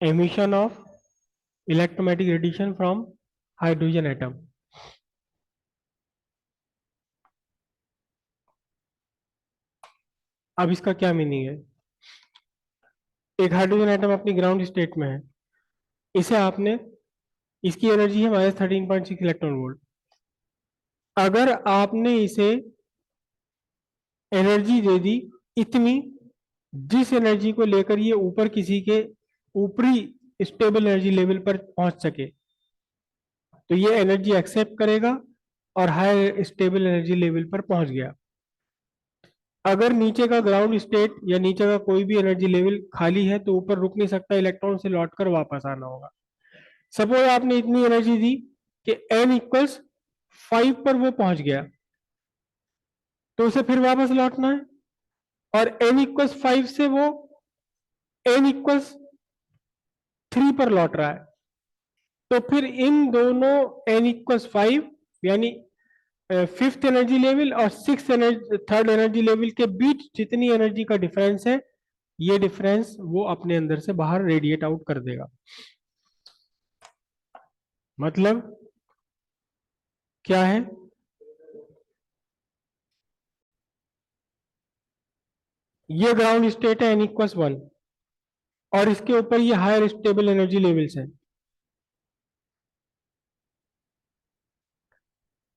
emission of electromagnetic radiation from hydrogen atom. अब इसका क्या मीनिंग है? एक हाइड्रोजन एटम अपनी ग्राउंड स्टेट में है, इसे आपने, इसकी एनर्जी है -13.6 इलेक्ट्रॉन वोल्ट। अगर आपने इसे एनर्जी दे दी इतनी, जिस एनर्जी को लेकर ये ऊपर किसी के ऊपरी स्टेबल एनर्जी लेवल पर पहुंच सके, तो ये एनर्जी एक्सेप्ट करेगा और हायर स्टेबल एनर्जी लेवल पर पहुंच गया। अगर नीचे का ग्राउंड स्टेट या नीचे का कोई भी एनर्जी लेवल खाली है तो ऊपर रुक नहीं सकता, इलेक्ट्रॉन से लौटकर वापस आना होगा। सपोज आपने इतनी एनर्जी दी कि n=5 पर वो पहुंच गया, तो उसे फिर वापस लौटना है, और n=5 से वो n=3 पर लौट रहा है। तो फिर इन दोनों n=5 यानी फिफ्थ एनर्जी लेवल और थर्ड एनर्जी लेवल के बीच जितनी एनर्जी का डिफरेंस है, ये डिफरेंस वो अपने अंदर से बाहर रेडिएट आउट कर देगा। मतलब क्या है? ये ग्राउंड स्टेट है n=1 और इसके ऊपर ये हायर स्टेबल एनर्जी लेवल्स है।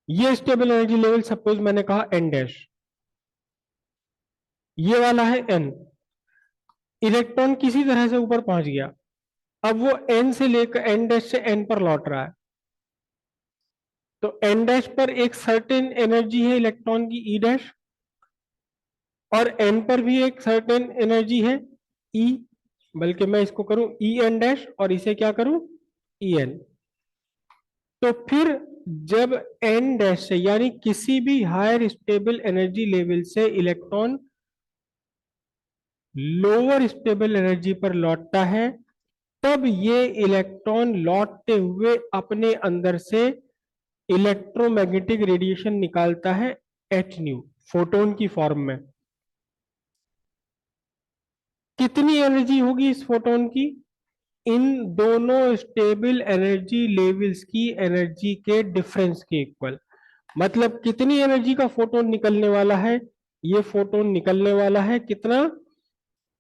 ये स्टेबल एनर्जी लेवल सपोज मैंने कहा n डैश, ये वाला है n। इलेक्ट्रॉन किसी तरह से ऊपर पहुंच गया, अब वो n से लेकर n डैश से n पर लौट रहा है, तो n डैश पर एक सर्टेन एनर्जी है इलेक्ट्रॉन की E डैश, और n पर भी एक सर्टेन एनर्जी है E, बल्कि मैं इसको करूं En डैश और इसे क्या करूं En। तो फिर जब n डैश से यानी किसी भी हायर स्टेबल एनर्जी लेवल से इलेक्ट्रॉन लोअर स्टेबल एनर्जी पर लौटता है, तब ये इलेक्ट्रॉन लौटते हुए अपने अंदर से इलेक्ट्रोमैग्नेटिक रेडिएशन निकालता है h न्यू, फोटोन की फॉर्म में। कितनी एनर्जी होगी इस फोटोन की? इन दोनों स्टेबल एनर्जी लेवल्स की एनर्जी के डिफरेंस के इक्वल। मतलब कितनी एनर्जी का फोटोन निकलने वाला है? ये फोटोन निकलने वाला है कितना?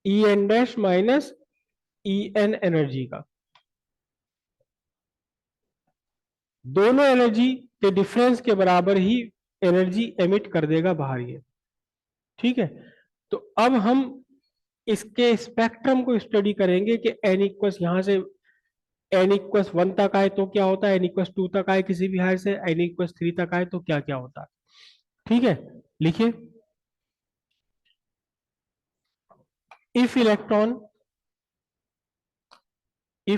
En dash minus En energy का। दोनों एनर्जी के डिफरेंस के बराबर ही एनर्जी एमिट कर देगा बाहर ये। ठीक है, तो अब हम इसके स्पेक्ट्रम को स्टडी करेंगे कि n= यहां से n=1 तक आए तो क्या होता है, n=2 तक आए किसी भी हायर से, n=3 तक आए तो क्या क्या होता है। ठीक है, लिखिए। If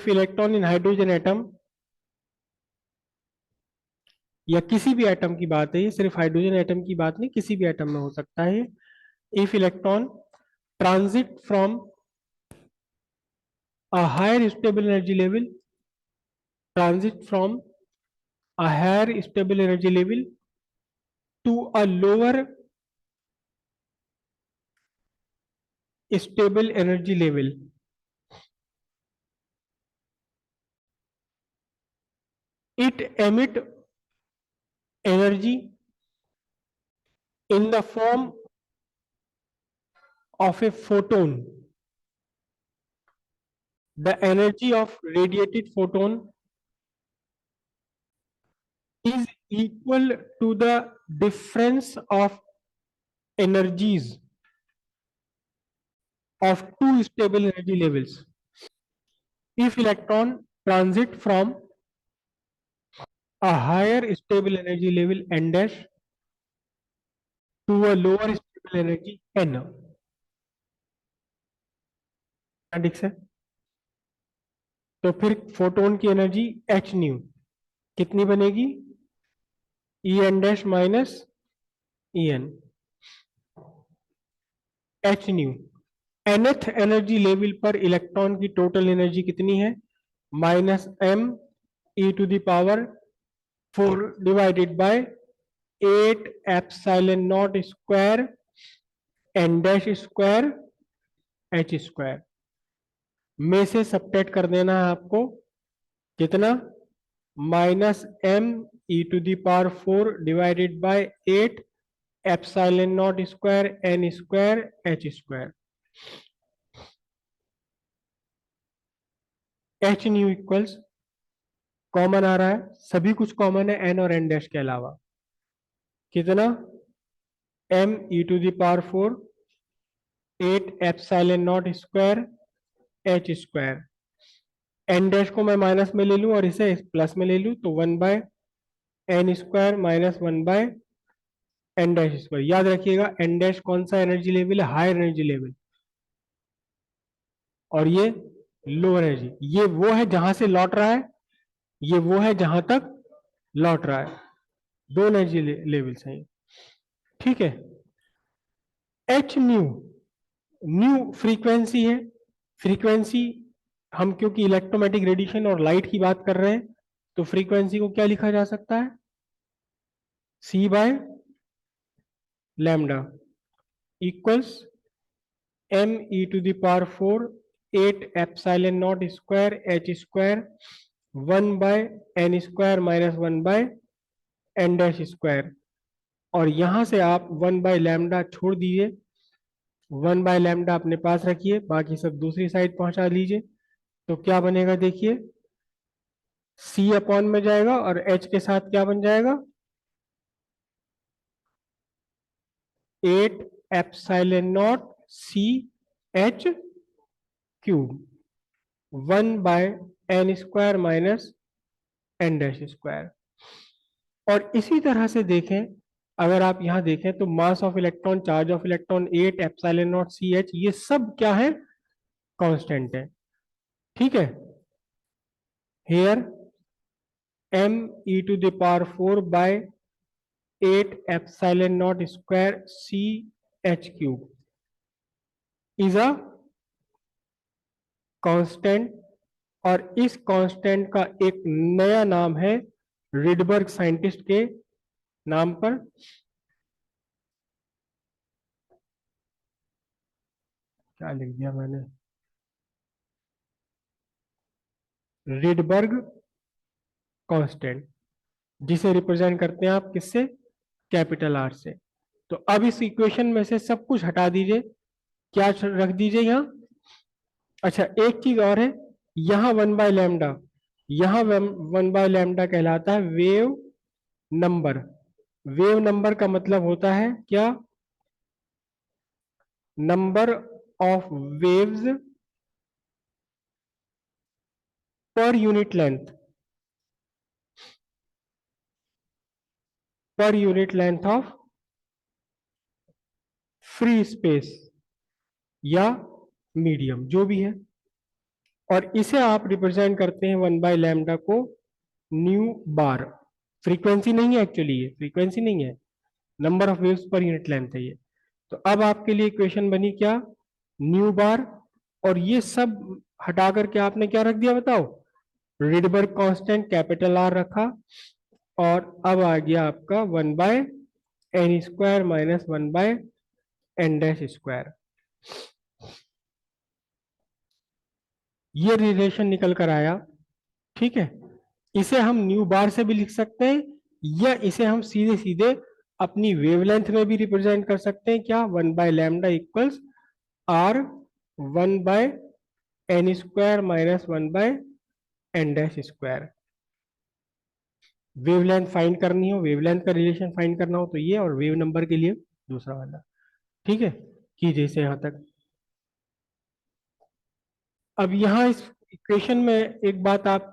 electron in hydrogen atom, या किसी भी एटम की बात है, ये सिर्फ हाइड्रोजन एटम की बात नहीं, किसी भी एटम में हो सकता है। If electron transit from a higher stable energy level, transit from a higher stable energy level to a lower stable energy level, it emit energy in the form of a photon. The energy of radiated photon is equal to the difference of energies of two stable energy levels. If electron transit from a higher stable energy level n dash to a lower stable energy n, ठीक है, तो फिर photon की energy h new कितनी बनेगी? En dash minus En, h nu. nth energy level पर electron की total energy कितनी है? -m e⁴ divided by 8 ε0² n dash square h square. में से सबट्रैक्ट कर देना है आपको, कितना, minus m E to the power 4 divided by 8 epsilon not square n square H square. H nu equals common आ रहा है, सभी कुछ कॉमन है एन और एन डैश के अलावा, कितना, M E to the power 4 8 epsilon not square H square. N dash को मैं माइनस में ले लूं और इसे प्लस में ले लूं तो 1/n² minus 1/n dash square. याद रखिएगा एन डैश कौन सा एनर्जी लेवल है, हायर एनर्जी लेवल, और ये लो एनर्जी, ये वो है जहां से लौट रहा है, ये वो है जहां तक लौट रहा है, दो एनर्जी लेवल्स हैं, ठीक है। एच न्यू, न्यू फ्रीक्वेंसी है, फ्रीक्वेंसी हम क्योंकि इलेक्ट्रोमैग्नेटिक रेडिएशन और लाइट की बात कर रहे हैं तो फ्रीक्वेंसी को क्या लिखा जा सकता है, c by lambda equals m e to the power 4 8 epsilon not square H square 1/n² minus 1/n dash square. और यहां से आप 1/लैम्डा छोड़ दीजिए, 1/लैम्डा अपने पास रखिए, बाकी सब दूसरी साइड पहुंचा लीजिए, तो क्या बनेगा देखिए, c अपॉन में जाएगा और h के साथ क्या बन जाएगा, 8 epsilon not c h cube 1/n² minus n dash square. और इसी तरह से देखें, अगर आप यहां देखें तो mass of electron, charge of electron 8 epsilon not C H, ये सब क्या है, कांस्टेंट है, ठीक है। Here m e to the power 4 by 8 epsilon not square C H cube is a constant, और इस कांस्टेंट का एक नया नाम है रिडबर्ग साइंटिस्ट के नाम पर, क्या लिख दिया मैंने, रिडबर्ग कांस्टेंट, जिसे रिप्रेजेंट करते हैं आप किससे, कैपिटल आर से। तो अब इस इक्वेशन में से सब कुछ हटा दीजिए, क्या रख दीजिए यहाँ, अच्छा एक चीज और है, यहाँ 1/लैम्डा, यहाँ 1/लैम्डा कहलाता है वेव नंबर। वेव नंबर का मतलब होता है क्या, number of waves per unit length, per unit length of free space या मीडियम जो भी है, और इसे आप रिप्रेजेंट करते हैं 1/लैम्डा को न्यू बार। फ्रीक्वेंसी नहीं है एक्चुअली, ये फ्रीक्वेंसी नहीं है, number of waves per unit length है ये। तो अब आपके लिए इक्वेशन बनी क्या, न्यू बार, और ये सब हटा करके आपने क्या रख दिया बताओ, रिडबर्ग कांस्टेंट कैपिटल आर रखा, और अब आ गया आपका 1/n² minus 1/n dash square. ये रिलेशन निकल कर आया, ठीक है। इसे हम न्यू बार से भी लिख सकते हैं, या इसे हम सीधे सीधे अपनी वेवलेंथ में भी रिप्रेजेंट कर सकते हैं, क्या, 1/लैम्डा equals R 1/n² minus 1/n dash square. Wavelength find करनी हो, वेवलेंथ का रिलेशन फाइंड करना हो तो ये, और वेव नंबर के लिए दूसरा वाला, ठीक है। कीजिए इसे यहां तक। अब यहां इस इक्वेशन में एक बात आप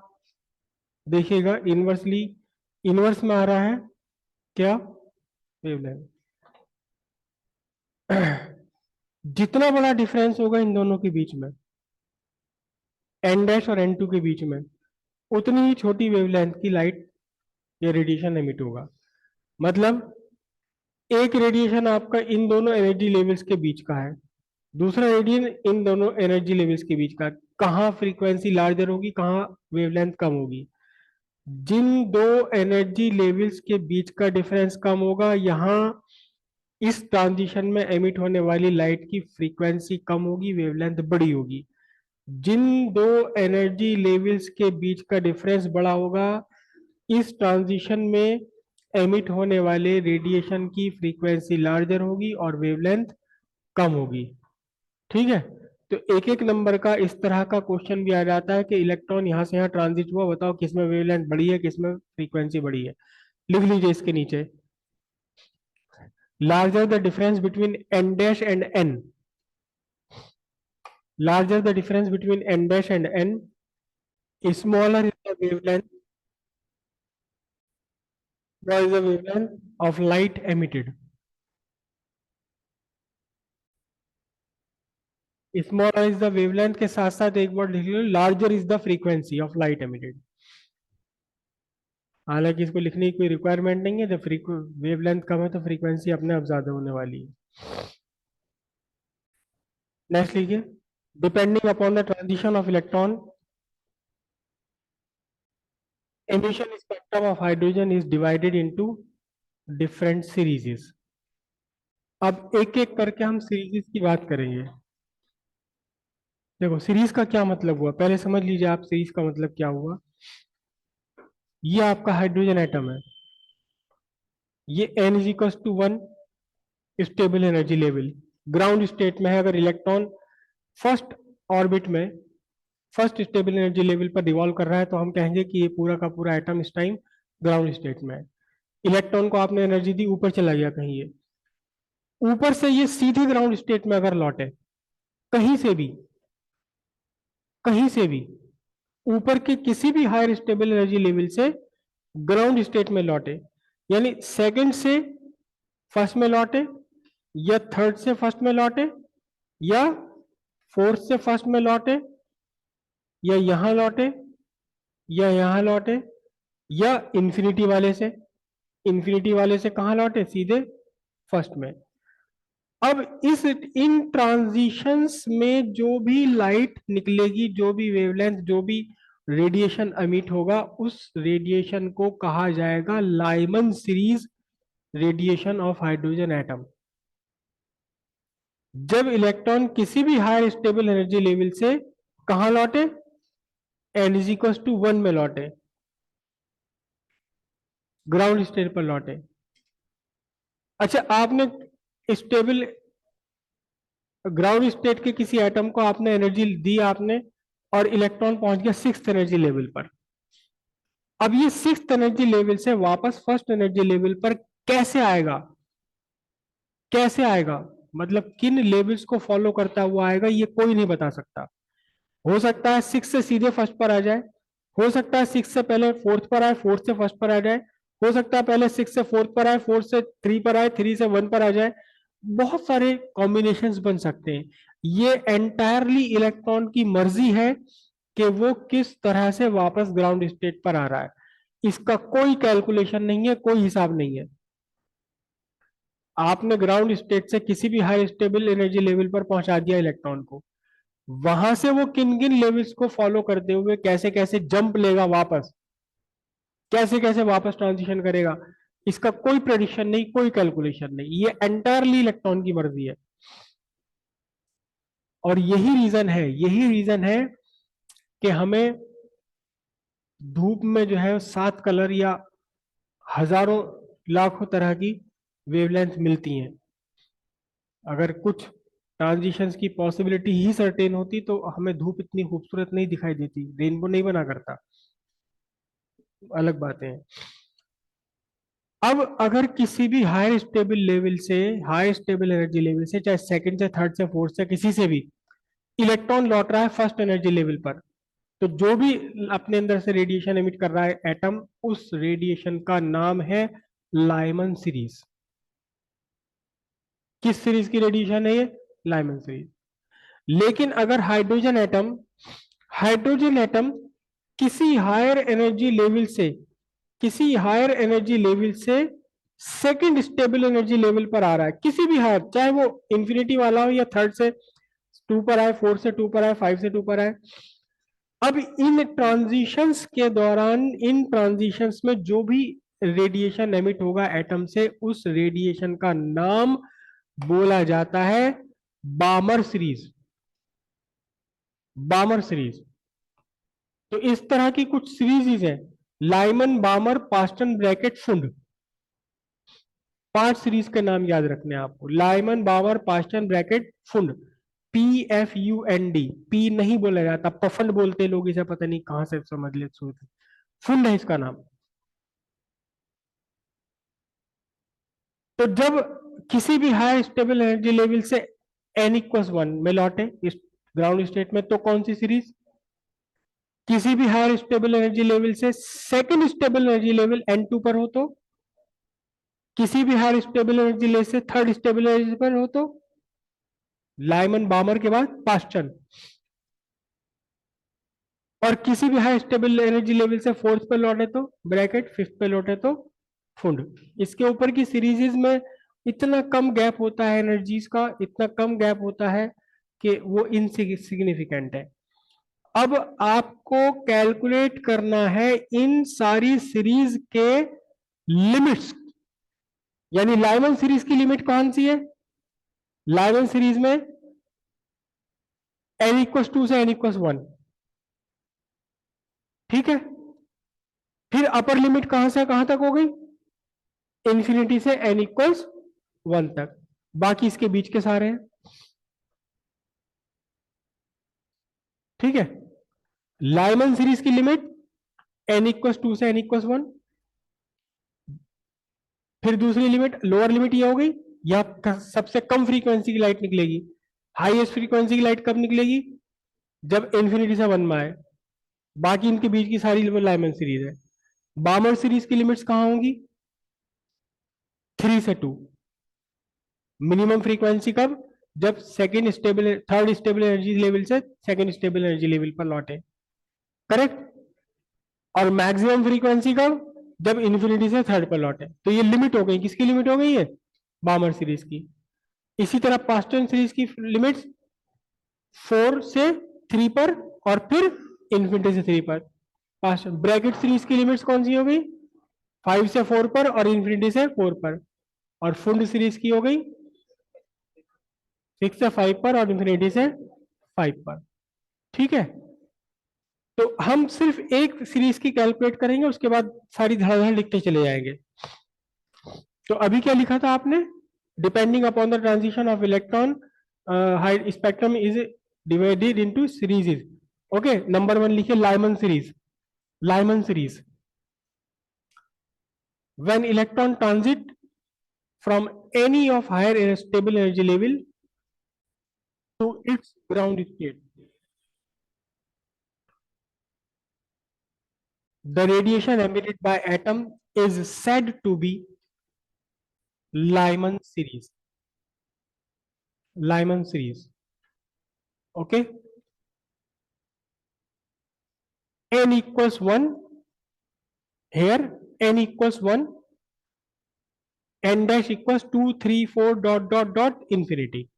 देखिएगा, इनवर्सली, इनवर्स में आ रहा है क्या, वेवलेंथ। जितना बड़ा डिफरेंस होगा इन दोनों के बीच में, एन डैश और एन टू के बीच में, उतनी ही छोटी वेवलेंथ की लाइट या रेडिएशन एमिट होगा। मतलब एक रेडिएशन आपका इन दोनों एनर्जी लेवल्स के बीच का है, दूसरा रेडिएशन इन दोनों एनर्जी लेवल्स के बीच का, कहाँ फ्रीक्वेंसी लार्जर होगी, कहाँ वेवलेंथ कम होगी, जिन दो एनर्जी लेवल्स के बीच का डिफरेंस कम होगा, यहाँ इस ट्रांजिशन में एमिट होने वाली लाइट की फ्रीक्वेंसी कम होगी, वेवलेंथ बड़ी होगी। जिन दो एनर्जी लेवल्स के बीच का डिफरेंस बड़ा होगा, इस ट्रांजिशन में एमिट होने वाले रेडिएशन की फ्रीक्वेंसी लार्जर होगी और वेवलेंथ कम होगी। ठीक है, तो एक एक नंबर का इस तरह का क्वेश्चन भी आ जाता है कि इलेक्ट्रॉन यहां से यहां ट्रांजिट हुआ, बताओ किसमें वेवलेंथ बड़ी है, किसमें फ्रीक्वेंसी बड़ी है। लिख लीजिए इसके नीचे, larger the difference between n dash and n, larger the difference between n dash and n, smaller is the wavelength, what is the wavelength of light emitted, smaller is the wavelength के साथ साथ एक बार लिख लो larger is the frequency of light emitted। हालांकि इसको लिखने की कोई रिक्वायरमेंट नहीं है, जब वेवलेंथ कम है तो फ्रीक्वेंसी अपने आप ज्यादा होने वाली है। नेक्स्ट लिखिए, depending upon the transition of electron, emission spectrum of hydrogen is divided into different series। अब एक एक करके हम सीरीज की बात करेंगे। देखो सीरीज का क्या मतलब हुआ, पहले समझ लीजिए आप सीरीज का मतलब क्या हुआ। ये आपका हाइड्रोजन एटम है, ये n is equal to 1 stable energy level, ground state में है। अगर इलेक्ट्रॉन फर्स्ट ऑर्बिट में फर्स्ट स्टेबल एनर्जी लेवल पर रिवॉल्व कर रहा है तो हम कहेंगे कि ये पूरा का पूरा एटम इस टाइम ग्राउंड स्टेट में है। इलेक्ट्रॉन को आपने एनर्जी दी, ऊपर चला गया कहीं, ये ऊपर से ये सीधे ग्राउंड स्टेट में अगर लौटे, कहीं से भी, कहीं से भी ऊपर के किसी भी हायर स्टेबल एनर्जी लेवल से ग्राउंड स्टेट में लौटे, यानी सेकंड से फर्स्ट में लौटे, या थर्ड से फर्स्ट में लौटे, या फोर्थ से फर्स्ट में लौटे, या यहां लौटे, या यहां लौटे, या इंफिनिटी वाले से कहां लौटे, सीधे फर्स्ट में। अब इस इन ट्रांजिशंस में जो भी लाइट निकलेगी, जो भी वेवलेंथ, जो भी रेडिएशन अमिट होगा, उस रेडिएशन को कहा जाएगा Lyman series radiation of hydrogen atom. जब इलेक्ट्रॉन किसी भी हायर स्टेबल एनर्जी लेवल से कहां लौटे, n इज इक्वल टू 1 में लौटे, ग्राउंड स्टेट पर लौटे। अच्छा, आपने स्टेबल ग्राउंड स्टेट के किसी एटम को आपने एनर्जी दी आपने, और इलेक्ट्रॉन पहुंच गया सिक्स्थ एनर्जी लेवल पर। अब ये सिक्स्थ एनर्जी लेवल से वापस फर्स्ट एनर्जी लेवल पर कैसे आएगा, कैसे आएगा, मतलब किन लेवल्स को फॉलो करता हुआ आएगा, ये कोई नहीं बता सकता। हो सकता है सिक्स से सीधे फर्स्ट पर आ जाए, हो सकता है सिक्स से पहले फोर्थ पर आए, फोर्थ से फर्स्ट पर आ जाए, हो सकता है पहले सिक्स से फोर्थ पर आए, फोर्थ से थ्री पर आए, थ्री से वन पर आ जाए। बहुत सारे कॉम्बिनेशंस बन सकते हैं। ये एंटायरली इलेक्ट्रॉन की मर्जी है कि वो किस तरह से वापस ग्राउंड स्टेट पर आ रहा है। इसका कोई कैलकुलेशन नहीं है, कोई हिसाब नहीं है। आपने ग्राउंड स्टेट से किसी भी हाई स्टेबल एनर्जी लेवल पर पहुंचा दिया इलेक्ट्रॉन को, वहां से वो किन किन लेवल्स को फॉलो करते हुए कैसे कैसे जंप लेगा वापस, कैसे कैसे वापस ट्रांजिशन करेगा, इसका कोई प्रेडिक्शन नहीं, कोई कैलकुलेशन नहीं। ये एंटायरली इलेक्ट्रॉन की मर्जी है। और यही रीजन है कि हमें धूप में जो है 7 कलर या हजारों लाखों तरह की वेवलेंथ मिलती हैं। अगर कुछ ट्रांजिशंस की पॉसिबिलिटी ही सर्टेन होती तो हमें धूप इतनी खूबसूरत नहीं दिखाई देती, रेनबो नहीं बना करता, अलग बातें हैं। अब अगर किसी भी हायर स्टेबल लेवल से, हाई स्टेबल एनर्जी लेवल से, चाहे सेकंड से थर्ड से फोर्थ से किसी से भी इलेक्ट्रॉन लौट रहा है फर्स्ट एनर्जी लेवल पर, तो जो भी अपने अंदर से रेडिएशन एमिट कर रहा है एटम, उस रेडिएशन का नाम है लाइमन सीरीज। किस सीरीज की रेडिएशन है ये, लाइमन सीरीज। लेकिन अगर हाइड्रोजन एटम किसी हायर एनर्जी लेवल से, किसी हायर एनर्जी लेवल से सेकंड स्टेबल एनर्जी लेवल पर आ रहा है, किसी भी हायर, चाहे वो इंफिनिटी वाला हो या थर्ड से टू पर आए, फोर्थ से टू पर आए, फाइव से टू पर आए। अब इन ट्रांजिशंस के दौरान, इन ट्रांजिशंस में जो भी रेडिएशन एमिट होगा एटम से, उस रेडिएशन का नाम बोला जाता है बामर सीरीज। बामर सीरीज। तो इस तरह की कुछ सीरीज है, लाइमन, बामर, पास्टन, ब्रैकेट, फुंड। 5 सीरीज के नाम याद रखने हैं आपको, Lyman, बामर, Paschen, bracket, फुंड। PFUND, P नहीं बोला जाता, पफंड बोलते हैं लोग इसे, पता नहीं कहां से समझ ले सोचते। फुंड है इसका नाम। तो जब किसी भी हाई स्टेबल एनर्जी लेवल से n=1 में लौटे इस ग्राउंड स्टेट में, तो कौन सी सीरीज? किसी भी हायर स्टेबल एनर्जी लेवल से second stable energy level n2 पर हो तो, किसी भी हायर स्टेबल एनर्जी लेवल से थर्ड स्टेबल एनर्जी पर हो तो लाइमन, बामर के बाद पास्टन, और किसी भी हाई स्टेबल एनर्जी लेवल से फोर्थ पे लौटे तो ब्रैकेट, फिफ्थ पे लौटे तो फुंड। इसके ऊपर की सीरीज में इतना कम गैप होता है एनर्जीज का, इतना कम गैप होता है कि वो इनसिग्निफिकेंट है। अब आपको कैलकुलेट करना है इन सारी सीरीज के लिमिट्स। यानी लाइमन सीरीज की लिमिट कौन सी है? लाइमन सीरीज में n=2 से n=1, ठीक है। फिर अपर लिमिट कहां से कहां तक हो गई? इंफिनिटी से n=1 तक। बाकी इसके बीच के सारे हैं, ठीक है। लाइमन सीरीज की लिमिट n=2 से n=1। फिर दूसरी लिमिट, लोअर लिमिट ये हो गई, या सबसे कम फ्रीक्वेंसी की लाइट निकलेगी। हाईएस्ट फ्रीक्वेंसी की लाइट कब निकलेगी? जब इंफिनिटी से 1 में आए। बाकी इनके बीच की सारी लाइमन सीरीज है। बामर सीरीज की लिमिट्स कहां होंगी? 3 से 2। मिनिमम फ्रीक्वेंसी कब? जब second stable, third stable energy level से सेकंड स्टेबल एनर्जी लेवल पर लौटे, करेक्ट। और मैक्सिमम फ्रीक्वेंसी कब? जब इन्फिनिटी से थर्ड पर लौटे। तो ये लिमिट हो गई, किसकी लिमिट हो गई है? बामर सीरीज की। इसी तरह पास्टन सीरीज की लिमिट्स 4 से 3 पर, और फिर इन्फिनिटी से 3 पर। पास्टन ब्रैकेट सीरीज की लिमिट्स कौन सी हो गई? 5 से 4 पर और इन्फिनिटी से 4 पर। और फुंड सीरीज की हो गई 6 से 5 पर और इन्फिनिटी से 5 पर, ठीक है। तो हम सिर्फ एक सीरीज की कैलकुलेट करेंगे, उसके बाद सारी धड़ाधड़ लिखते चले जाएंगे। तो अभी क्या लिखा था आपने? Depending upon the transition of electron, spectrum is divided into series. Okay, number 1 लिखिए, Lyman series. Lyman series, when electron transit from any of higher stable energy level to its ground state, the radiation emitted by atom is said to be Lyman series. Lyman series. Okay. n=1 here, n=1, n dash equals 2 3 4 dot dot dot infinity.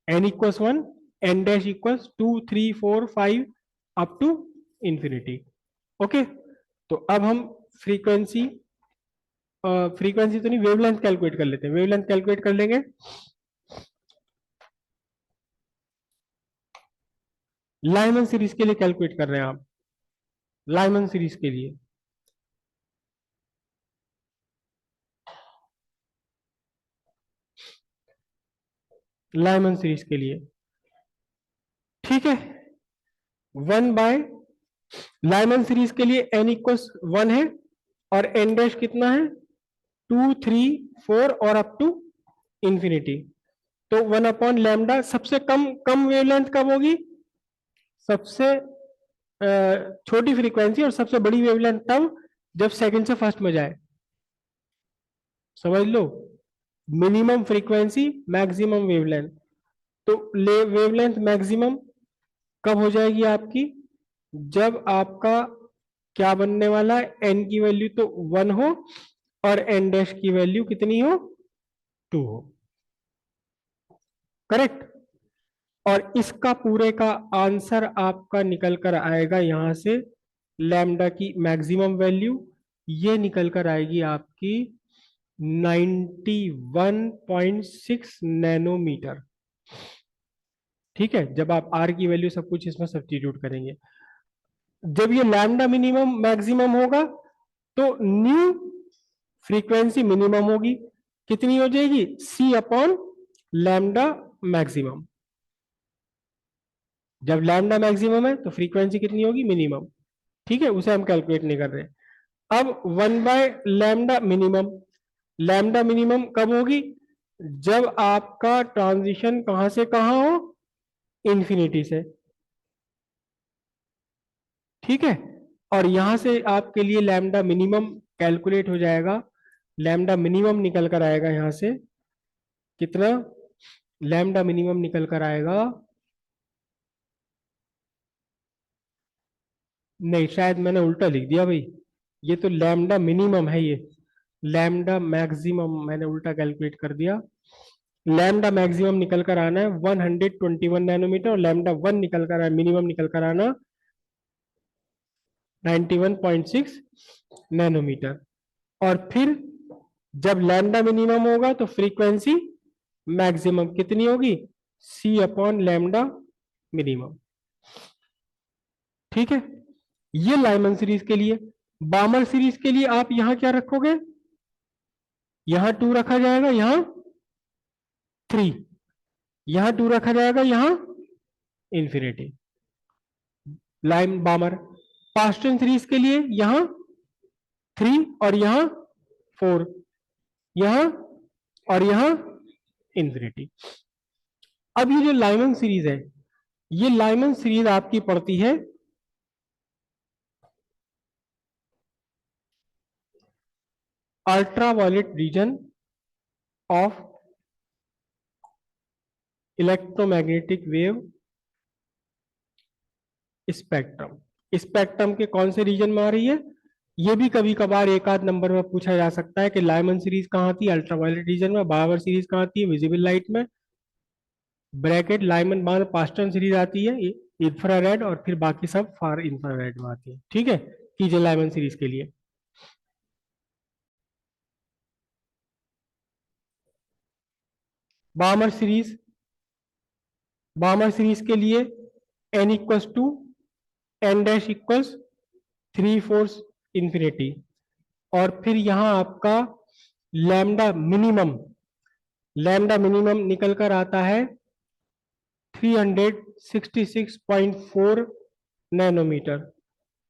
n=1, n dash equals 2 3 4 5 up to infinity. Okay, तो अब हम frequency, frequency तो नहीं, wavelength calculate कर लेते हैं। Wavelength calculate कर लेंगे। लाइमन सीरीज के लिए कैलकुलेट कर रहे हैं आप, लाइमन सीरीज के लिए। लाइमन सीरीज के लिए, ठीक है। 1/, लाइमन सीरीज के लिए n=1 है, और n डैश कितना है? 2 3 4 और अप टू इंफिनिटी। तो 1/λ। सबसे कम कम वेवलेंथ कब होगी? सबसे छोटी फ्रीक्वेंसी और सबसे बड़ी वेवलेंथ तब जब सेकंड से फर्स्ट में जाए। समझ लो, मिनिमम फ्रीक्वेंसी, मैक्सिमम वेवलेंथ। तो वेवलेंथ मैक्सिमम कब हो जाएगी आपकी? जब आपका क्या बनने वाला है? एन की वैल्यू तो 1 हो, और एन डैश की वैल्यू कितनी हो? 2 हो, करेक्ट। और इसका पूरे का आंसर आपका निकल कर आएगा यहां से, लैम्डा की मैक्सिमम वैल्यू ये निकल कर आएगी आपकी 91.6 नैनोमीटर, ठीक है, जब आप आर की वैल्यू सब कुछ इसमें सब्स्टिट्यूट करेंगे, जब ये लैम्डा मिनिमम मैक्सिमम होगा तो न्यू फ्रीक्वेंसी मिनिमम होगी, कितनी हो जाएगी, सी अपॉन लैम्डा मैक्सिमम। जब लैम्डा मैक्सिमम है तो फ्रीक्वेंसी कितनी होगी, मिनिमम। ठीक है, उसे हम कैलकुलेट नहीं कर रहे। अब 1/λ मिनिमम, लैम्डा मिनिमम कब होगी, जब आपका ट्रांजिशन कहां से कहां हो, इंफिनिटी से। ठीक है, और यहां से आपके लिए लैम्डा मिनिमम कैलकुलेट हो जाएगा, लैम्डा मिनिमम निकल कर आएगा यहां से कितना, लैम्डा मिनिमम निकल कर आएगा, नहीं शायद मैंने उल्टा लिख दिया भाई, ये तो लैम्डा मिनिमम है, ये लैम्डा मैक्सिमम मैंने उल्टा कैलकुलेट कर दिया। लैम्डा मैक्सिमम निकल कर आना है 121 नैनोमीटर, और लैम्डा वन निकल कर आना, मिनिमम निकल कर आना 91.6 नैनोमीटर। और फिर जब लैम्डा मिनिमम होगा तो फ्रीक्वेंसी मैक्सिमम कितनी होगी, सी अपॉन लैम्डा मिनिमम। ठीक है, ये लाइमन सीरीज के लिए। बामर सीरीज के लिए आप यहां क्या रखोगे, यहां 2 रखा जाएगा, यहां 3, यहां 2 रखा जाएगा, यहां इंफिनिटी। लाइम बामर पास्टन सीरीज के लिए यहां 3 और यहां 4, यहां और यहां इंफिनिटी। अब ये जो लाइमन सीरीज है, ये लाइमन सीरीज आपकी पड़ती है ultraviolet region of electromagnetic wave spectrum. Spectrum के कौन से रीजन में आ रही है, ये भी कभी कभार एक आध नंबर में पूछा जा सकता है कि लाइमन सीरीज कहाँ थी, अल्ट्रावायलेट रीजन में, बावर सीरीज कहाँ थी, विजिबल लाइट में, ब्रैकेट लाइमन बाद पास्टन सीरीज आती है इंफ्रारेड, और फिर बाकी सब फार इंफ्रारेड में आती है। ठीक है, कीजिए लाइमन सीरीज के लिए। बामर सीरीज, बामर सीरीज के लिए n equals to n dash equals 3/4 infinity, और फिर यहां आपका लैम्डा मिनिमम, लैम्डा मिनिमम निकल कर आता है 366.4 नैनोमीटर,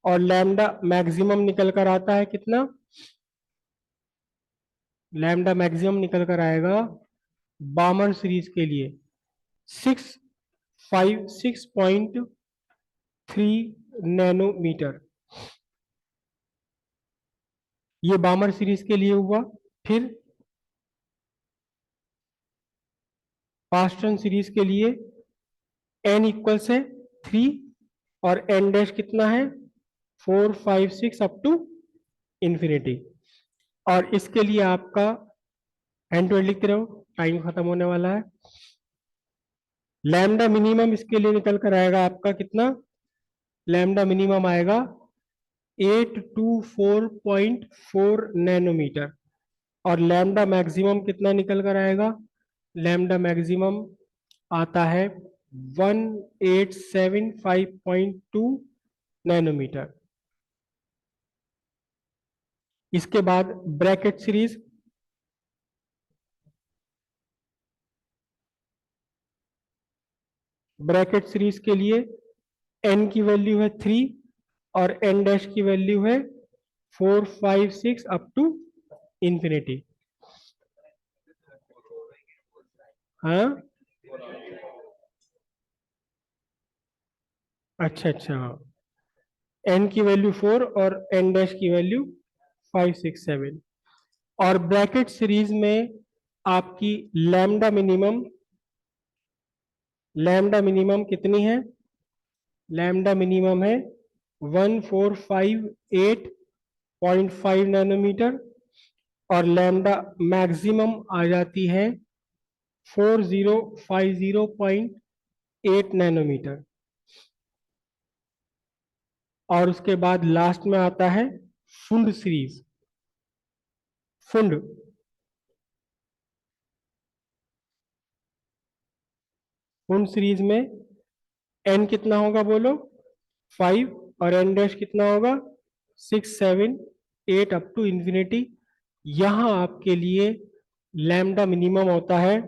और लैम्डा मैक्सिमम निकल कर आता है कितना, लैम्डा मैक्सिमम निकल कर आएगा बामर सीरीज के लिए 656.3 नैनोमीटर। ये बामर सीरीज के लिए हुआ। फिर पास्टन सीरीज के लिए n इक्वल्स है 3, और n डैश कितना है 4 5 6 अप टू इंफिनिटी। और इसके लिए आपका हैंड टू लिखते रहो, टाइम खत्म होने वाला है। लैम्डा मिनिमम इसके लिए निकल कर आएगा आपका कितना, लैम्डा मिनिमम आएगा 824.4 नैनोमीटर, और लैम्डा मैक्सिमम कितना निकल कर आएगा, लैम्डा मैक्सिमम आता है 1875.2 नैनोमीटर। इसके बाद ब्रैकेट सीरीज, ब्रैकेट सीरीज के लिए n की वैल्यू है 3, और n डैश की वैल्यू है 4 5 6 अप टू इंफिनिटी। हाँ, अच्छा अच्छा, n की वैल्यू 4 और n डैश की वैल्यू 5 6 7। और ब्रैकेट सीरीज में आपकी लैम्डा मिनिमम, लैम्डा मिनिमम कितनी है, लैम्डा मिनिमम है 1458.5 नैनोमीटर, और लैम्डा मैक्सिमम आ जाती है 4050.8 नैनोमीटर। और उसके बाद लास्ट में आता है फुंड सीरीज, फुंड उन सीरीज में एन कितना होगा बोलो 5 और एन डैश कितना होगा 6 7 8 अप टू इंफिनिटी। यहां आपके लिए लैम्डा मिनिमम होता है,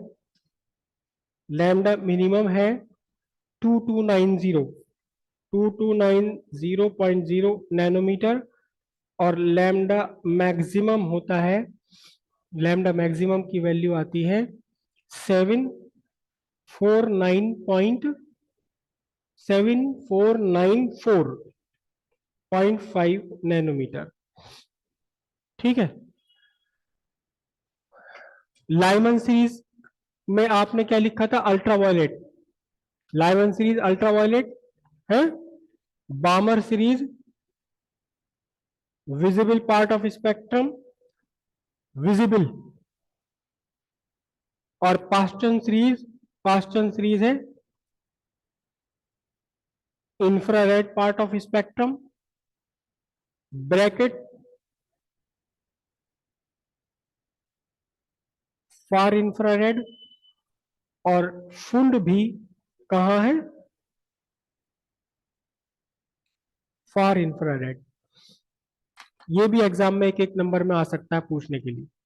लैम्डा मिनिमम है 2290 2290.0 नैनोमीटर, और लैम्डा मैक्सिमम होता है, लैम्डा मैक्सिमम की वैल्यू आती है 7494.5 नैनोमीटर। ठीक है। लाइमन सीरीज में आपने क्या लिखा था, अल्ट्रावायलेट। लाइमन सीरीज अल्ट्रावायलेट है, बामर series visible part of spectrum visible, और पास्टन सीरीज है infrared part of spectrum bracket far infrared, और शुंड भी कहां है, फार इंफ्रारेड। ये भी एग्जाम में एक एक नंबर में आ सकता है पूछने के लिए।